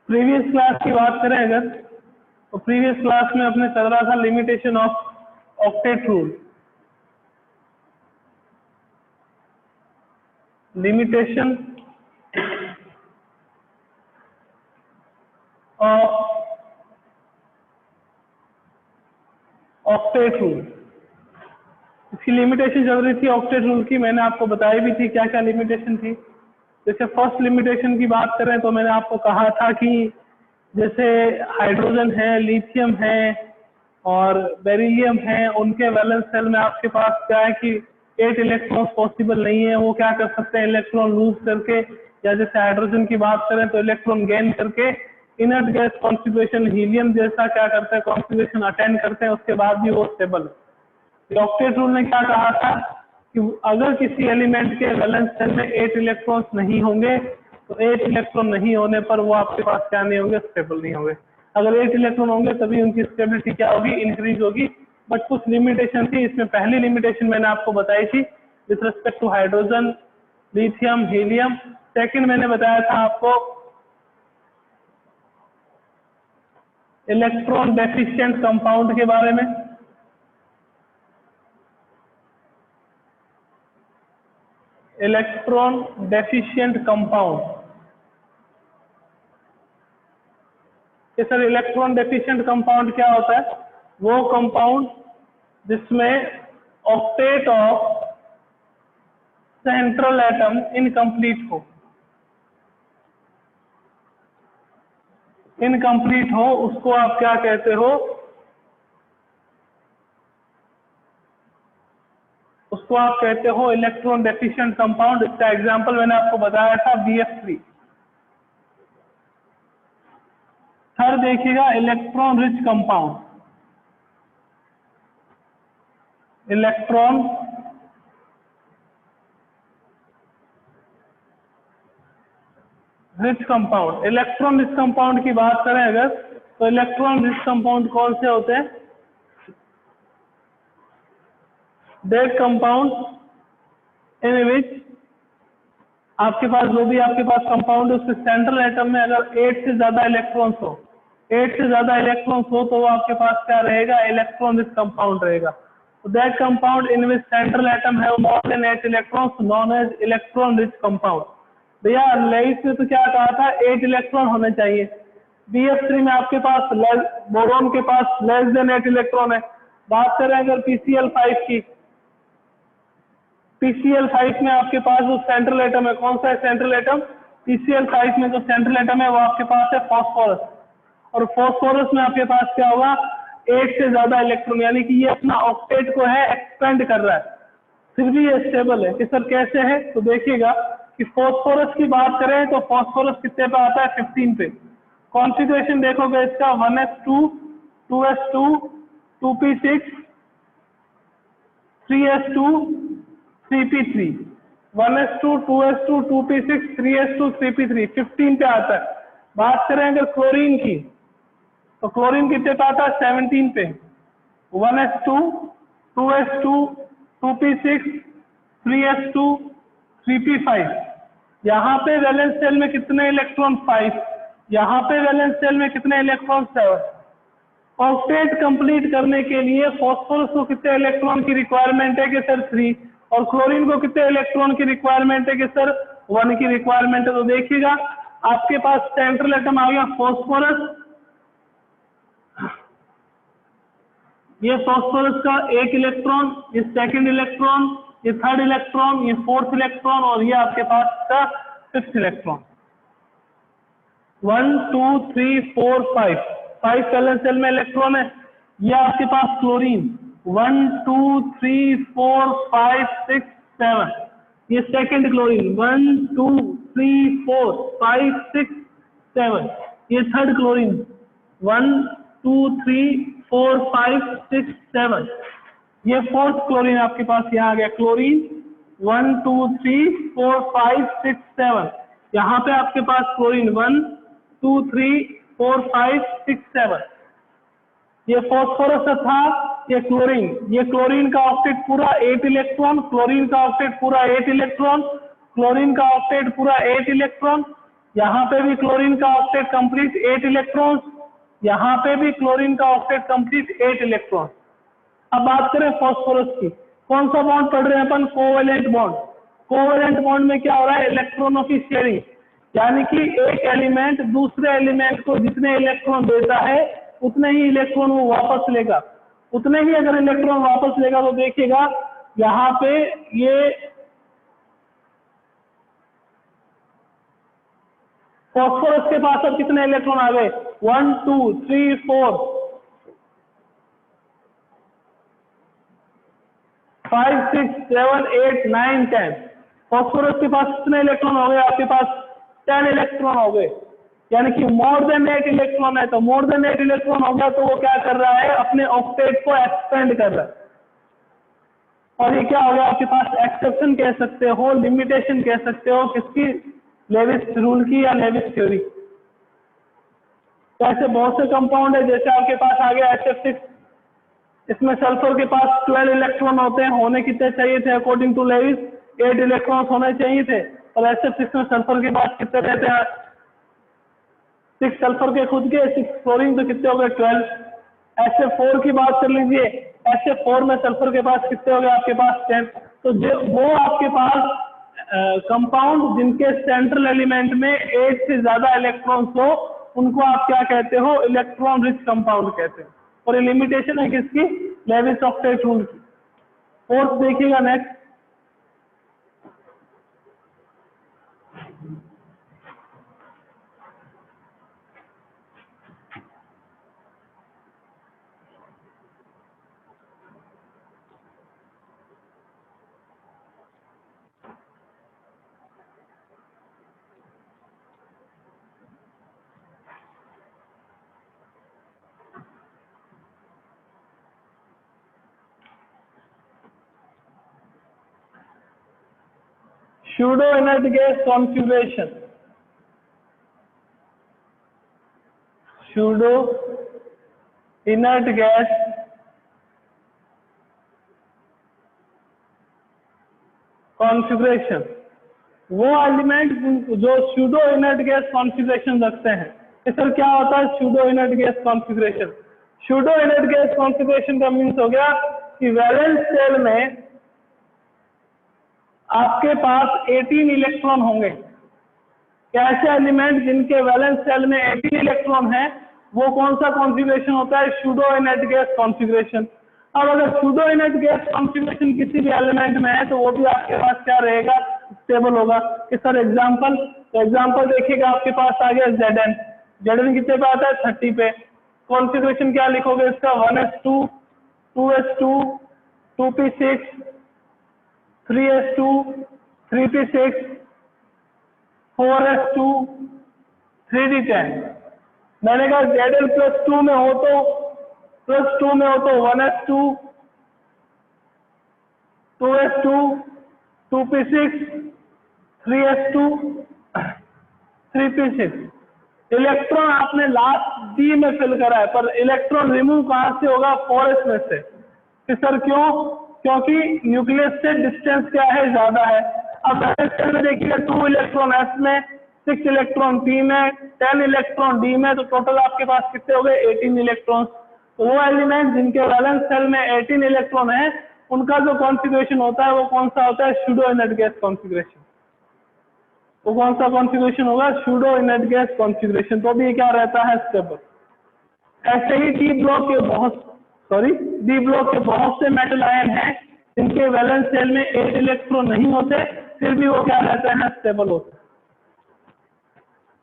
Previous class की बात करें अगर, तो प्रीवियस क्लास में अपने चल रहा था limitation of octet rule. Limitation of octet rule, इसकी लिमिटेशन चल रही थी ऑक्टेट रूल की। मैंने आपको बताई भी थी क्या क्या लिमिटेशन थी। जैसे फर्स्ट लिमिटेशन की बात करें तो मैंने आपको कहा था कि जैसे हाइड्रोजन है, लिथियम है और बेरिलियम है, उनके वैलेंस सेल में आपके पास क्या है कि 8 इलेक्ट्रॉन्स पॉसिबल नहीं है। वो क्या कर सकते हैं, इलेक्ट्रॉन लूज करके, या जैसे हाइड्रोजन की बात करें तो इलेक्ट्रॉन गेन करके इनर्ट गैस कॉन्फ़िगरेशन हीलियम जैसा क्या करते हैं, कॉन्फ़िगरेशन अटेंड करते हैं, उसके बाद भी वो स्टेबल है। ऑक्टेट रूल ने क्या कहा था कि अगर किसी एलिमेंट के वैलेंस सेल में 8 इलेक्ट्रॉन्स नहीं होंगे तो 8 इलेक्ट्रॉन नहीं होने पर वो आपके पास क्या नहीं होंगे, स्टेबल नहीं होंगे। अगर 8 इलेक्ट्रॉन होंगे तभी उनकी स्टेबिलिटी क्या होगी, इंक्रीज होगी। बट कुछ लिमिटेशन थी। इसमें पहली लिमिटेशन मैंने आपको बताई थी with respect to hydrogen, lithium, helium. Second मैंने बताया था आपको इलेक्ट्रॉन डेफिशिएंट कंपाउंड के बारे में। Electron deficient compound, sir electron deficient compound क्या होता है, वो कंपाउंड जिसमें octet of central atom incomplete हो, इनकम्प्लीट हो, उसको आप क्या कहते हो, उसको आप कहते हो इलेक्ट्रॉन डेफिशिएंट कंपाउंड। इसका एग्जांपल मैंने आपको बताया था BF3। थर्ड देखिएगा electron rich compound, electron rich compound. Electron rich compound की बात करें अगर, तो इलेक्ट्रॉन रिच कंपाउंड कौन से होते हैं, दैट कंपाउंड इन विच आपके पास जो भी आपके पास कंपाउंड है उसके सेंट्रल एटम में अगर 8 से ज्यादा इलेक्ट्रॉन्स हो, 8 से ज्यादा इलेक्ट्रॉन्स हो तो वो आपके पास क्या रहेगा, इलेक्ट्रॉन रिच कंपाउंड रहेगा। तो that compound in which central atom है more than 8 electrons known as electron rich compound. भैया लेइस में तो क्या कहा था, 8 इलेक्ट्रॉन होने चाहिए। BF3 में आपके पास बोरोन के पास लेस देन 8 इलेक्ट्रॉन है। बात करें अगर PCl5 की, PCl5 में आपके पास जो सेंट्रल एटम है, कौन सा है सेंट्रल एटम, PCl5 में जो सेंट्रल एटम है वो आपके पास है फॉस्फोरस। और फॉस्फोरस में आपके पास क्या होगा, 8 से ज्यादा इलेक्ट्रॉन, यानी कि ये अपना ऑक्टेट को है एक्सपेंड कर रहा है, फिर भी ये स्टेबल है। कि सर कैसे है, तो देखिएगा कि फॉस्फोरस की बात करें तो फॉस्फोरस कितने पे आता है, 15 पे। कॉन्फ़िगरेशन देखोगे इसका 1s2, 2s2, 2p6, 3s2, 3p3, 1s2, 2s2, 2p6, 3s2, 3p3, 15 पे आता है। बात करें अगर क्लोरीन की, तो क्लोरीन कितने पे आता है, 17 पे। 1s2, 2s2, 2p6, 3s2, 3p5। यहाँ पे वैलेंस सेल में कितने इलेक्ट्रॉन, 5। यहाँ पे वैलेंस सेल में कितने इलेक्ट्रॉन, 7। ऑक्टेट कंप्लीट करने के लिए फॉस्फोरस को कितने इलेक्ट्रॉन की रिक्वायरमेंट है कि सर 3, और क्लोरीन को कितने इलेक्ट्रॉन की रिक्वायरमेंट है कि सर 1 की रिक्वायरमेंट है। तो देखिएगा आपके पास सेंट्रल एटम आ गया फॉस्फोरस, ये फॉस्फोरस का 1 इलेक्ट्रॉन, ये सेकंड इलेक्ट्रॉन, ये थर्ड इलेक्ट्रॉन, ये फोर्थ इलेक्ट्रॉन, और ये आपके पास का 5th इलेक्ट्रॉन। 1 2 3 4 5 वैलेंस सेल में इलेक्ट्रॉन है। ये आपके पास क्लोरीन 1 2 3 4 5 6 7, ये सेकंड क्लोरीन 1 2 3 4 5 6 7, ये थर्ड क्लोरीन 1 2 3 4 5 6 7, ये फोर्थ क्लोरीन आपके पास यहाँ आ गया क्लोरीन 1 2 3 4 5 6 7। यहाँ पे आपके पास क्लोरीन 1 2 3 4 5 6 7, ये फॉस्फोरस था, ये क्लोरीन का ऑक्टेट पूरा 8 इलेक्ट्रॉन, क्लोरीन का ऑक्टेट पूरा 8 इलेक्ट्रॉन, क्लोरीन का ऑक्टेट पूरा 8 इलेक्ट्रॉन, यहाँ पे भी क्लोरीन का ऑक्टेट कंप्लीट 8 इलेक्ट्रॉन्स, यहाँ पे भी क्लोरीन का ऑक्टेट कंप्लीट 8 इलेक्ट्रॉन। अब बात करें फास्फोरस की, कौन सा बॉन्ड पढ़ रहे हैं अपन? Covalent bond. कोवेलेंट बॉन्ड में क्या हो रहा है? इलेक्ट्रॉनों की शेयरिंग, यानी कि एक एलिमेंट दूसरे एलिमेंट को जितने इलेक्ट्रॉन देता है उतने ही इलेक्ट्रॉन वो वापस लेगा, उतने ही अगर इलेक्ट्रॉन वापस लेगा तो देखिएगा यहाँ पे ये फास्फोरस के पास अब कितने इलेक्ट्रॉन आ गए? 1 2 3 4 5 6 7 8 9 10। फास्फोरस के पास कितने इलेक्ट्रॉन हो गए? आपके पास 10 इलेक्ट्रॉन हो गए, यानी कि मोर देन 8 इलेक्ट्रॉन है। तो मोर देन 8 इलेक्ट्रॉन हो गया तो वो क्या कर रहा है? अपने ऑक्टेट को एक्सपेंड कर रहा है। और ये क्या हो गया? आपके पास एक्सेप्शन कह सकते हो, लिमिटेशन कह सकते हो, किसकी? लेविस रूल की या लेविस थ्योरी। तो ऐसे बहुत से कंपाउंड है, जैसे आपके पास आ गया SF6, इसमें सल्फर के पास 12 इलेक्ट्रॉन होते हैं, होने कितने चाहिए थे अकॉर्डिंग टू लेविस? 8 इलेक्ट्रॉन्स होने चाहिए थे। और SF6 में सल्फर के पास कितने रहते हैं? 6 सल्फर के खुद के, 6 क्लोरीन, तो कितने हो गए? 12। SF4 की बात कर लीजिए, SF4 में सल्फर के पास कितने हो गए? आपके पास 10। तो वो आपके पास कंपाउंड जिनके सेंट्रल एलिमेंट में 8 से ज्यादा इलेक्ट्रॉन्स हो, उनको आप क्या कहते हो? इलेक्ट्रॉन रिच कंपाउंड कहते हैं। और ये लिमिटेशन है किसकी? लेविस ऑक्टेट रूल की। फोर्थ देखिएगा next, pseudo inert gas configuration। pseudo inert gas configuration, वो एलिमेंट जो pseudo inert gas कॉन्फ़िगरेशन रखते हैं। तो सर क्या होता है pseudo inert gas configuration? pseudo inert gas configuration का मीन्स हो गया कि वैलेंस शेल में आपके पास 18 इलेक्ट्रॉन होंगे। ऐसे एलिमेंट जिनके वैलेंस शेल में 18 इलेक्ट्रॉन है, वो कौन सा कॉन्फ़िगरेशन होता है? pseudo inert gas configuration. अब अगर pseudo inert gas कॉन्फ़िगरेशन किसी भी एलिमेंट में है तो वो भी आपके पास क्या रहेगा? स्टेबल होगा। कि सर एग्जांपल, तो एग्जांपल देखिएगा, आपके पास आ गया Zn कितने पे आता है? 30 पे। कॉन्फ़िगरेशन क्या लिखोगे इसका? 1s2 2s2 2p6 3s2 3p6 4s2 3d10। मैंने कहा Zl +2 में हो तो +2 में हो तो 1s2 2s2 2p6 3s2 3p6। Electron आपने लास्ट डी में फिल करा है, पर इलेक्ट्रॉन रिमूव कहां से होगा? 4s में से। कि सर क्यों? क्योंकि न्यूक्लियस से डिस्टेंस क्या है? ज्यादा है। अब देखिए 2 इलेक्ट्रॉन एस में, 6 इलेक्ट्रॉन पी में, 10 इलेक्ट्रॉन डी में, तो टोटल आपके पास कितने हो गए? 18 इलेक्ट्रॉन। तो वो एलिमेंट जिनके वैलेंस शेल में 18 इलेक्ट्रॉन है, उनका जो कॉन्फ़िगरेशन होता है वो कौन सा होता है? pseudo inert gas configuration. तो कौन सा कॉन्फ़िगरेशन होगा? pseudo inert gas configuration. तो भी क्या रहता है? स्टेबल। ऐसे ही डी ब्लॉक के बहुत से मेटल आयन हैं जिनके वैलेंस शेल में 8 इलेक्ट्रॉन नहीं होते, फिर भी वो क्या रहते हैं? स्टेबल होते हैं।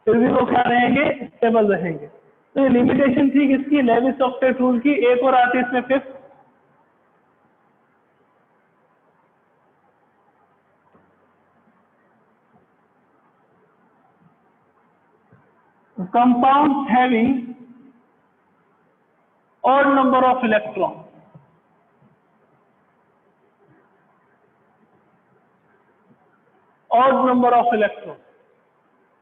फिर भी वो क्या रहेंगे? स्टेबल रहेंगे। तो ये लिमिटेशन थी किसकी? लेविस ऑक्टेट रूल की। एक और आती है इसमें fifth, compounds having odd number of electrons। odd number of electrons,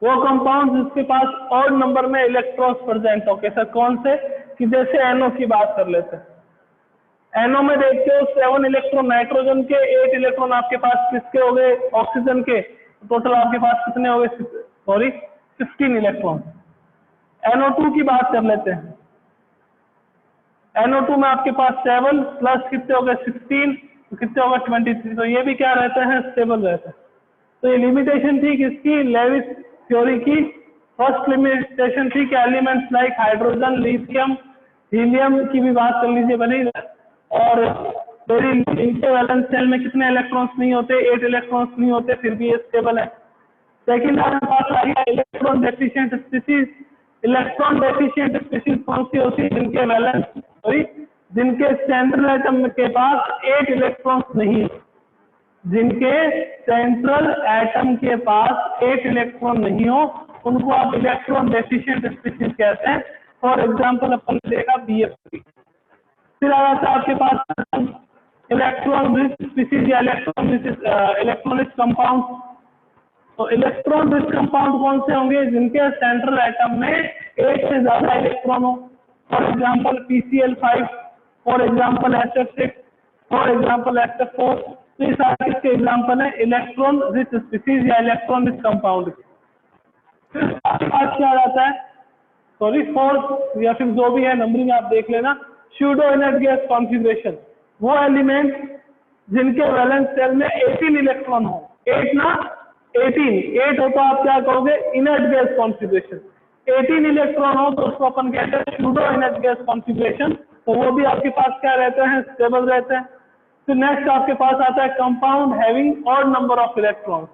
वो कंपाउंड जिसके पास odd नंबर में इलेक्ट्रॉन्स प्रेजेंट हो। कैसा? कौन से? कि जैसे NO की बात कर लेते हैं। NO में देखते हो 7 इलेक्ट्रॉन नाइट्रोजन के, 8 इलेक्ट्रॉन आपके पास किसके हो गए? ऑक्सीजन के। टोटल आपके पास कितने हो गए? 16 इलेक्ट्रॉन। NO2 की बात कर लेते हैं। NO2 में आपके पास 7 प्लस कितने हो गए 16, तो कितने होगा 23। तो ये भी क्या रहते हैं, स्टेबल रहते हैं। तो ये लिमिटेशन थी किसकी, लेविस थ्योरी की। फर्स्ट लिमिटेशन थी कि elements like hydrogen, lithium, helium की भी बात कर लीजिए बनी, और वेरी इनके वैलेंस शेल में कितने इलेक्ट्रॉन्स नहीं होते, 8 इलेक्ट्रॉन्स नहीं होते, फिर भी ये स्टेबल है। सेकेंड हमारे पास आ गया electron deficient species. Electron deficient species कौन सी होती है, जिनके वैलेंस सॉरी जिनके सेंट्रल एटम के पास 8 इलेक्ट्रॉन्स नहीं, जिनके सेंट्रल एटम के पास 8 इलेक्ट्रॉन नहीं हो, उनको आप इलेक्ट्रॉन डेफिशिएंट स्पीसीज कहते हैं। फॉर एग्जाम्पल अपन देखा BF3। फिर आ जाता है आपके पास इलेक्ट्रॉन रिच स्पीसीज या इलेक्ट्रॉन रिच कंपाउंड। तो इलेक्ट्रॉन रिच कंपाउंड कौन से होंगे, जिनके सेंट्रल एटम में 8 से ज्यादा इलेक्ट्रॉन हो। For example PCl5, for example SF6, for example SF4। तो ये सारे इसके एग्जाम्पल है इलेक्ट्रॉन रिच स्पीसीज या इलेक्ट्रॉन रिच कंपाउंड। फिर आपके पास क्या आता है, सॉरी फोर्थ या फिर जो भी है नंबरिंग आप देख लेना, स्यूडो इनर्ट गैस कॉन्फ़िगरेशन। वो एलिमेंट जिनके वैलेंस शेल में 18 इलेक्ट्रॉन हो, 8 ना 18, 8 हो तो आप क्या कहोगे, इनर्ट गैस कॉन्फ़िगरेशन। 18 इलेक्ट्रॉन हो तो उसको अपन कहते हैं स्यूडो इनर्ट गैस कॉन्फ़िगरेशन। तो वो भी आपके पास क्या रहते हैं, स्टेबल रहते हैं। फिर नेक्स्ट आपके पास आता है compound having odd number of electron.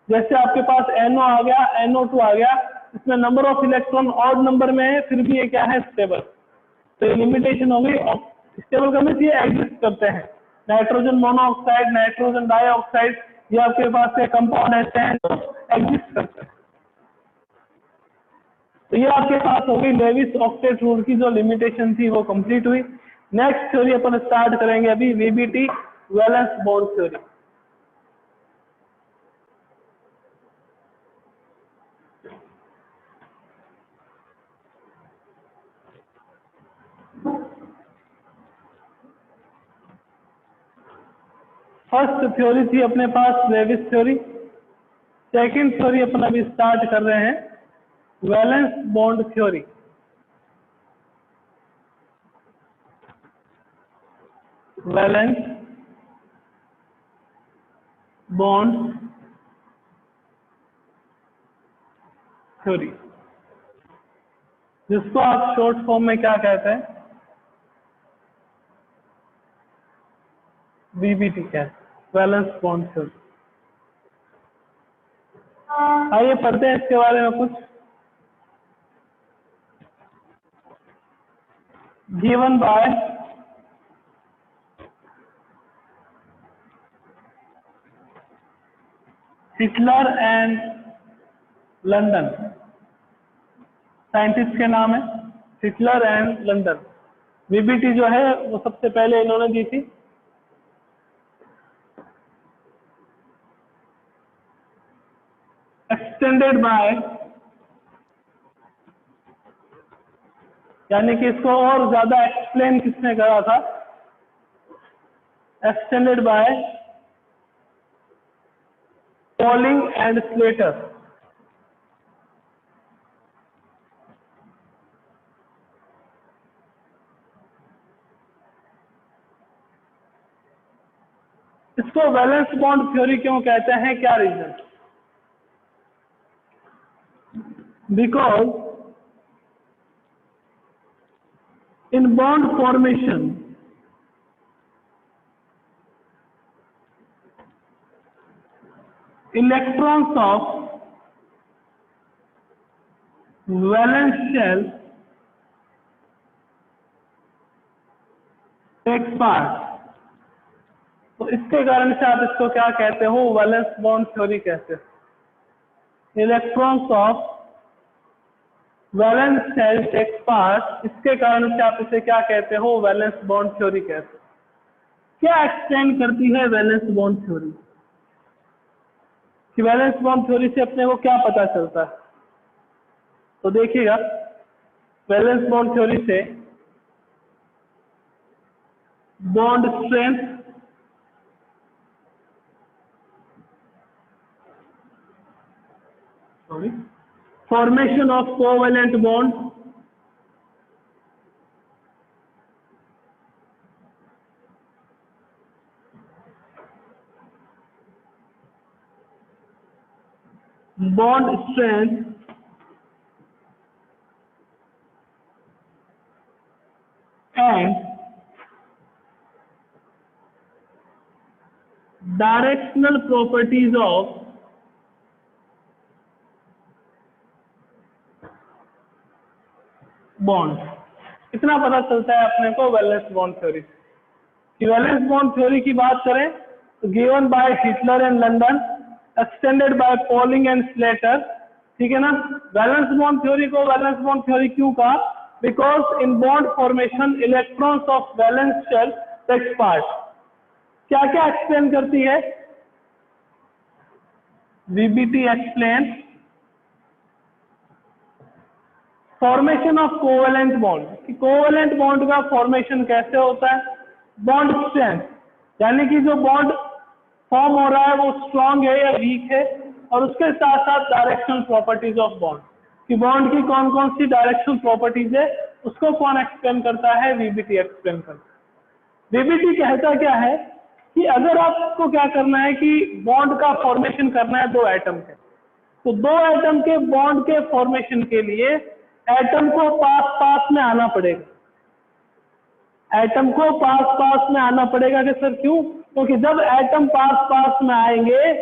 जैसे आपके पास NO आ गया, NO2 आ गया, इसमें number of electron odd number में है, फिर भी ये क्या है, स्टेबल। तो ये लिमिटेशन हो गई। स्टेबल करने से एग्जिस्ट करते हैं। नाइट्रोजन मोनोऑक्साइड, नाइट्रोजन डाइऑक्साइड, ये आपके पास से कंपाउंड ऐसे हैं जो एग्जिस्ट करते हैं। तो ये आपके पास हो गई लेविस ऑक्टेट रूल की जो लिमिटेशन थी वो कंप्लीट हुई। नेक्स्ट थ्योरी अपन स्टार्ट करेंगे अभी, VBT valence bond theory. First theory थी अपने पास लेविस थ्योरी। सेकंड थ्योरी अपन अभी स्टार्ट कर रहे हैं, valence bond theory. Valence bond theory, जिसको आप शॉर्ट फॉर्म में क्या कहते हैं, VBT कहते हैं, वैलेंस बॉन्ड थ्योरी। आइए पढ़ते हैं इसके बारे में कुछ। Given by Heitler and London, scientist के नाम है हिटलर एंड लंदन। VBT जो है वो सबसे पहले इन्होंने दी थी। एक्सटेंडेड बाय, यानी कि इसको और ज्यादा एक्सप्लेन किसने करा था, extended by Pauling and Slater. इसको वैलेंस बॉन्ड थ्योरी क्यों कहते हैं, क्या reason? Because in bond formation electrons of valence shell takes part। तो इसके कारण से आप इसको क्या कहते हो, वैलेंस बॉन्ड थ्योरी कहते हैं। Electrons of valence shell takes part, इसके कारण से आप इसे क्या कहते हो, वैलेंस बॉन्ड थ्योरी कहते हैं। क्या एक्सप्लेन करती है वैलेंस बॉन्ड थ्योरी, कि वैलेंस बॉन्ड थ्योरी से अपने को क्या पता चलता है? तो देखिएगा, वैलेंस बॉन्ड थ्योरी से bond strength, formation of covalent bond, bond strength, and directional properties of bond. इतना पता चलता है अपने को वैलेंस बॉन्ड थ्योरी की। वैलेंस बॉन्ड थ्योरी की बात करें तो given by Heitler and London, extended by Pauling and Slater, ठीक है ना। वैलेंस बॉन्ड थ्योरी को वैलेंस बॉन्ड थ्योरी क्यों कहा? Because in bond formation electrons of valence shell takes part. क्या क्या एक्सप्लेन करती है? VBT explain formation of covalent bond, कि कोवेलेंट बॉन्ड का फॉर्मेशन कैसे होता है। बॉन्ड स्ट्रेंथ, यानी कि जो बॉन्ड फॉर्म हो रहा है वो स्ट्रांग है या वीक है, और उसके साथ साथ डायरेक्शनल प्रॉपर्टीज ऑफ बॉन्ड, कि बॉन्ड की कौन कौन सी डायरेक्शनल प्रॉपर्टीज है, उसको कौन एक्सप्लेन करता है? वीबीटी एक्सप्लेन करता है। वीबीटी कहता क्या है कि अगर आपको क्या करना है कि बॉन्ड का फॉर्मेशन करना है दो एटम के, तो दो एटम के बॉन्ड के फॉर्मेशन के लिए एटम को पास पास में आना पड़ेगा। एटम को पास पास में आना पड़ेगा कि सर क्यों? क्योंकि जब एटम पास पास में आएंगे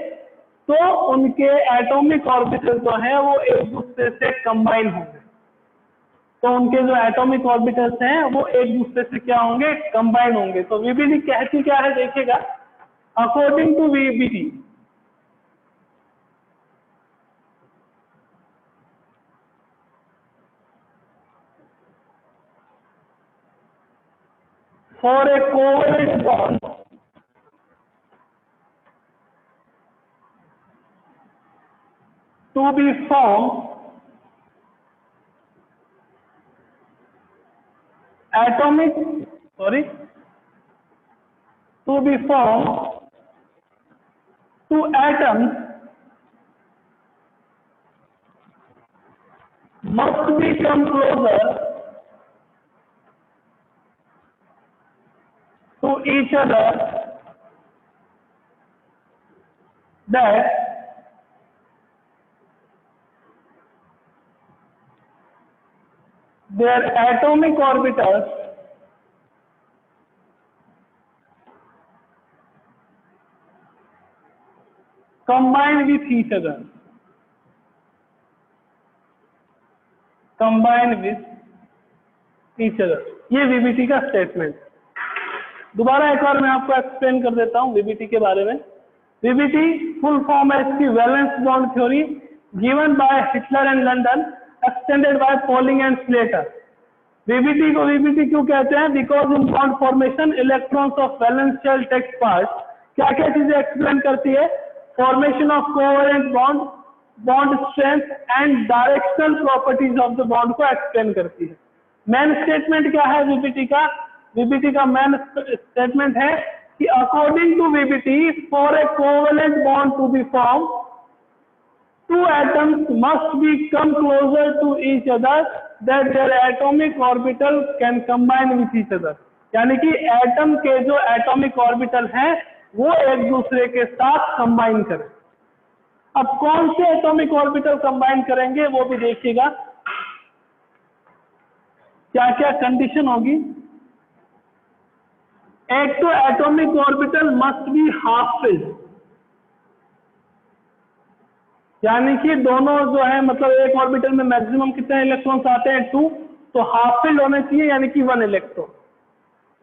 तो उनके एटॉमिक ऑर्बिटल जो है वो एक दूसरे से कंबाइन होंगे। तो उनके जो एटॉमिक ऑर्बिटल्स हैं वो एक दूसरे से क्या होंगे? कंबाइन होंगे। तो वीबीटी कहती क्या है? देखिएगा, according to VBT, for a covalent bond to be formed, two atoms must become closer to each other that their atomic orbitals combine with each other, ये वीबीटी का स्टेटमेंट। दोबारा एक बार मैं आपको एक्सप्लेन कर देता हूं वीबीटी के बारे में। वीबीटी फुल फॉर्म है इसकी valence bond theory, given by Heitler and London, extended by Pauling and Slater. VBT को वीबीटी क्यों कहते हैं? Because in bond formation electrons of valence shell takes part. क्या क्या चीजें एक्सप्लेन करती है? Formation of covalent bond, bond strength and directional properties of the bond को एक्सप्लेन करती है। मेन स्टेटमेंट क्या है वीबीटी का? वीबीटी का मेन स्टेटमेंट है कि according to VBT, for a covalent bond to be form, two atoms must be come closer to each other that their atomic orbital can combine with each other। यानी कि atom के जो atomic orbital हैं वो एक दूसरे के साथ कंबाइन करें। अब कौन से एटॉमिक ऑर्बिटल कंबाइन करेंगे वो भी देखिएगा, क्या क्या कंडीशन होगी। एक तो atomic orbital must be half filled, यानी कि दोनों जो है मतलब एक ऑर्बिटल में मैक्सिमम कितने इलेक्ट्रॉन्स आते हैं? 2, तो हाफ फिल्ड होने चाहिए, यानी कि 1 इलेक्ट्रॉन।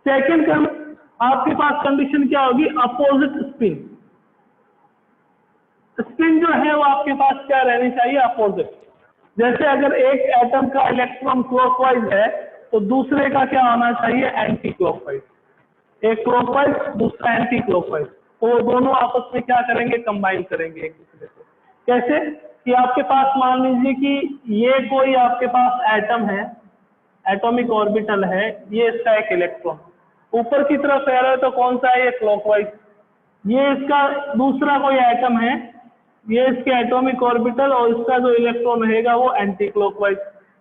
सेकेंड आपके पास कंडीशन क्या होगी? Opposite spin. स्पिन जो है वो आपके पास क्या रहनी चाहिए? अपोजिट। जैसे अगर एक एटम का इलेक्ट्रॉन क्लॉकवाइज है तो दूसरे का क्या होना चाहिए? Anti clockwise. एक क्लॉकवाइज, दूसरा एंटी क्लॉकवाइज, तो वो दोनों आपस में क्या करेंगे? कंबाइन करेंगे एक दूसरे से। कैसे? कि आपके पास मान लीजिए कि ये कोई आपके पास एटम है, एटॉमिक ऑर्बिटल है, ये इसका एक इलेक्ट्रॉन ऊपर की तरफ जा रहा है, तो कौन सा है? ये क्लॉकवाइज। ये इसका दूसरा कोई एटम है, ये इसके एटॉमिक ऑर्बिटल और इसका जो इलेक्ट्रॉन रहेगा वो एंटी क्लॉकवाइज।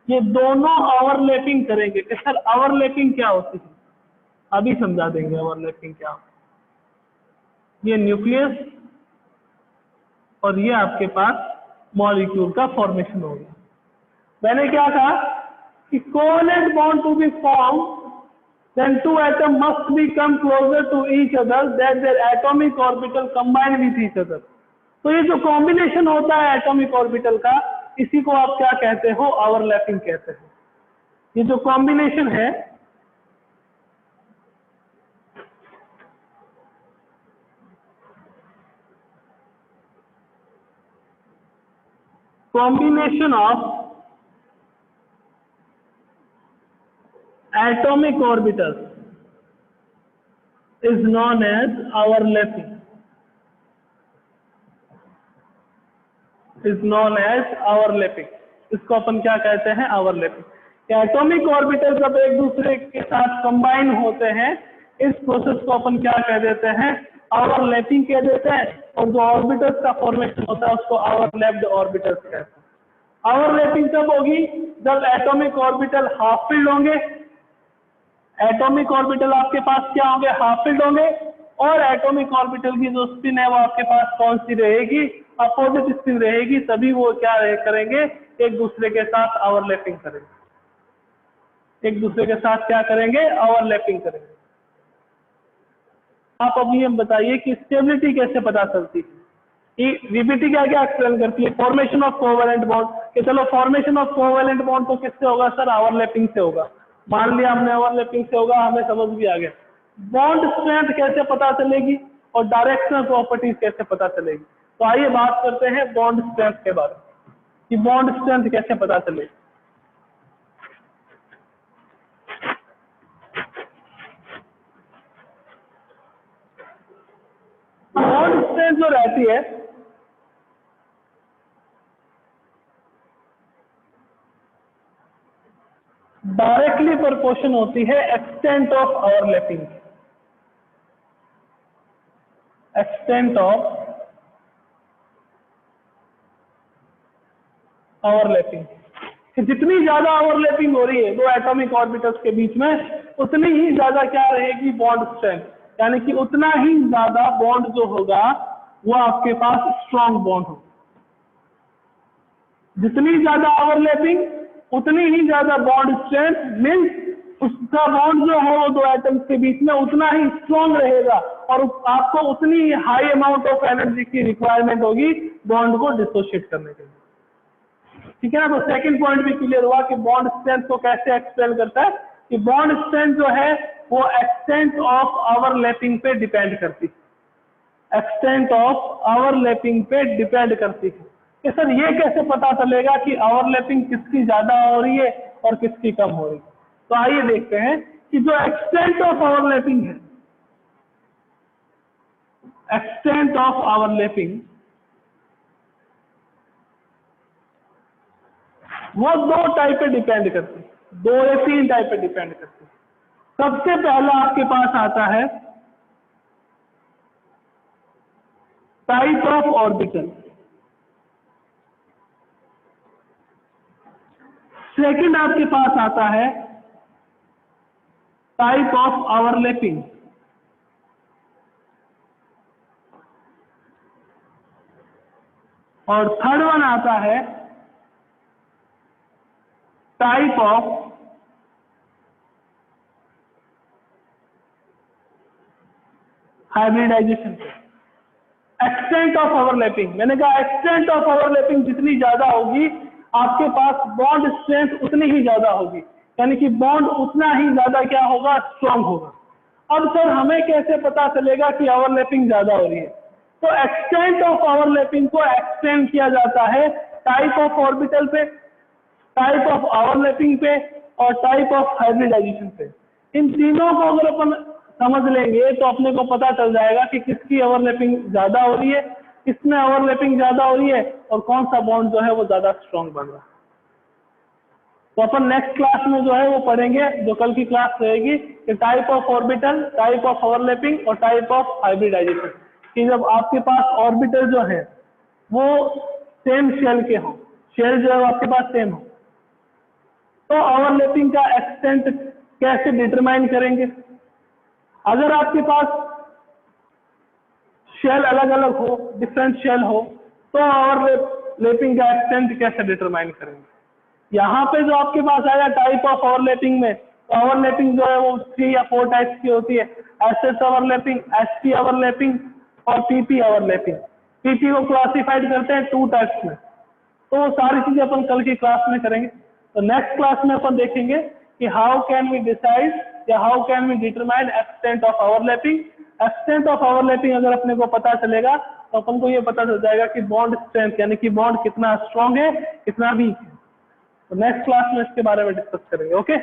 ये दोनों ओवरलैपिंग करेंगे। कि सर ओवरलैपिंग क्या होती है, अभी समझा देंगे ओवरलैपिंग क्या होती है। ये न्यूक्लियस और ये आपके पास मॉलिक्यूल का फॉर्मेशन हो गया। मैंने क्या कहा कि covalent bond to be form then two atoms must be come closer to each other that their atomic orbital combine with each other। तो ये जो कॉम्बिनेशन होता है एटॉमिक ऑर्बिटल का, इसी को आप क्या कहते हो, ओवरलैपिंग कहते हैं। ये जो कॉम्बिनेशन है combination of atomic orbitals is known as overlapping, is known as overlapping। इसको अपन क्या कहते हैं, ओवरलैपिंग। एटॉमिक ऑर्बिटल जब एक दूसरे के साथ कंबाइन होते हैं, इस प्रोसेस को अपन क्या कह देते हैं, ओवरलैपिंग कह देते हैं। और जो ऑर्बिटल्स का फॉर्मेशन होता है उसको ओवरलैप्ड ऑर्बिटल्स कहते हैं। ओवरलैपिंग कब होगी, जब एटॉमिक ऑर्बिटल हाफ फिल्ड होंगे। एटॉमिक ऑर्बिटल आपके पास क्या होंगे, हाफ फिल्ड होंगे। और एटॉमिक ऑर्बिटल की जो स्पिन है वो आपके पास कौन सी रहेगी, अपोजिट स्पिन रहेगी। तभी वो क्या करेंगे, एक दूसरे के साथ ओवरलैपिंग करेंगे। एक दूसरे के साथ क्या करेंगे, ओवरलैपिंग करेंगे। आप अभी ये बताइए कि स्टेबिलिटी कैसे पता चलती है। वीबीटी क्या क्या एक्सप्लेन करती है, फॉर्मेशन ऑफ कोवेलेंट बॉन्ड। कि चलो फॉर्मेशन ऑफ कोवेलेंट बॉन्ड तो किससे होगा सर, ओवरलैपिंग से होगा। मान लिया हमने ओवरलैपिंग से होगा, हमें समझ भी आ गया। बॉन्ड स्ट्रेंथ कैसे पता चलेगी और डायरेक्शनल प्रॉपर्टीज कैसे पता चलेगी। तो आइए बात करते हैं बॉन्ड स्ट्रेंथ के बारे में कि बॉन्ड स्ट्रेंथ कैसे पता चलेगी। बॉन्ड स्ट्रेंथ जो रहती है डायरेक्टली प्रोपोर्शन होती है extent of overlapping. Extent of overlapping, जितनी ज्यादा ओवरलैपिंग हो रही है दो एटॉमिक ऑर्बिटल्स के बीच में, उतनी ही ज्यादा क्या रहेगी, बॉन्ड स्ट्रेंथ। यानी कि उतना ही ज्यादा बॉन्ड जो होगा वो आपके पास स्ट्रॉन्ग बॉन्ड होगा। जितनी ज्यादा ओवरलैपिंग उतनी ही ज्यादा बॉन्ड स्ट्रेंथ, मीन्स उसका बॉन्ड जो हो दो एटम्स के बीच में उतना ही स्ट्रॉन्ग रहेगा और आपको उतनी ही हाई अमाउंट ऑफ एनर्जी की रिक्वायरमेंट होगी बॉन्ड को डिसोशिएट करने के लिए। ठीक है ना। तो सेकंड पॉइंट भी क्लियर हुआ कि बॉन्ड स्ट्रेंथ को कैसे एक्सप्लेन करता है, कि बॉन्ड स्ट्रेंथ जो है वो एक्सटेंट ऑफ ओवरलैपिंग पे डिपेंड करती है। एक्सटेंट ऑफ ओवरलैपिंग पे डिपेंड करती है। कि सर ये कैसे पता चलेगा कि ओवरलैपिंग किसकी ज्यादा हो रही है और किसकी कम हो रही है। तो आइए देखते हैं कि जो एक्सटेंट ऑफ ओवरलैपिंग है, एक्सटेंट ऑफ ओवरलैपिंग वो दो टाइप पे डिपेंड करती है, दो या तीन टाइप पे डिपेंड करती है। सबसे पहला आपके पास आता है टाइप ऑफ ऑर्बिटल। सेकंड आपके पास आता है टाइप ऑफ ओवरलैपिंग। और थर्ड वन आता है type of hybridization. Extent of overlapping, मैंने कहा एक्सटेंट ऑफ ओवरलैपिंग जितनी ज्यादा होगी आपके पास बॉन्ड स्ट्रेंथ उतनी ही ज्यादा होगी। यानी कि बॉन्ड उतना ही ज्यादा क्या होगा, स्ट्रॉन्ग होगा। अब सर हमें कैसे पता चलेगा कि ओवरलैपिंग ज्यादा हो रही है। तो एक्सटेंट ऑफ ओवरलैपिंग को एक्सटेंड किया जाता है टाइप ऑफ ऑर्बिटल पे, टाइप ऑफ ओवरलैपिंग पे और टाइप ऑफ हाइब्रिडाइजेशन पे। इन तीनों को अगर अपन समझ लेंगे तो अपने को पता चल जाएगा कि किसकी ओवरलैपिंग ज्यादा हो रही है, किसमें ओवरलैपिंग ज्यादा हो रही है और कौन सा बॉन्ड जो है वो ज्यादा स्ट्रॉन्ग बन रहा है। तो अपन नेक्स्ट क्लास में जो है वो पढ़ेंगे, जो कल की क्लास रहेगी, कि type of orbital, type of overlapping और टाइप ऑफ हाइब्रिडाइजेशन। कि जब आपके पास ऑर्बिटल जो है वो सेम शेल के हों, शेल जो है आपके पास सेम हो। तो ओवरलैपिंग का एक्सटेंट कैसे डिटरमाइन करेंगे? अगर आपके पास शेल अलग अलग हो, डिफरेंट शेल हो, तो ओवरलैपिंग का एक्सटेंट कैसे डिटरमाइन करेंगे? यहाँ पे जो आपके पास आया टाइप ऑफ ओवरलैपिंग में, ओवरलैपिंग जो है वो 3 या 4 टाइप्स की होती है, एसएस ओवरलैपिंग, एसपी ओवरलैपिंग और पीपी ओवरलैपिंग। पीपी को क्लासिफाइड करते हैं 2 टाइप्स में। तो वो सारी चीजें अपन कल की क्लास में करेंगे। तो नेक्स्ट क्लास में अपन देखेंगे कि हाउ कैन वी डिसाइड या how can we determine extent of overlapping. Extent of overlapping अगर अपने को पता चलेगा तो अपन को ये पता चल जाएगा कि बॉन्ड स्ट्रेंथ यानी कि बॉन्ड कितना स्ट्रांग है, कितना वीक है। तो नेक्स्ट क्लास में इसके बारे में डिस्कस करेंगे। ओके।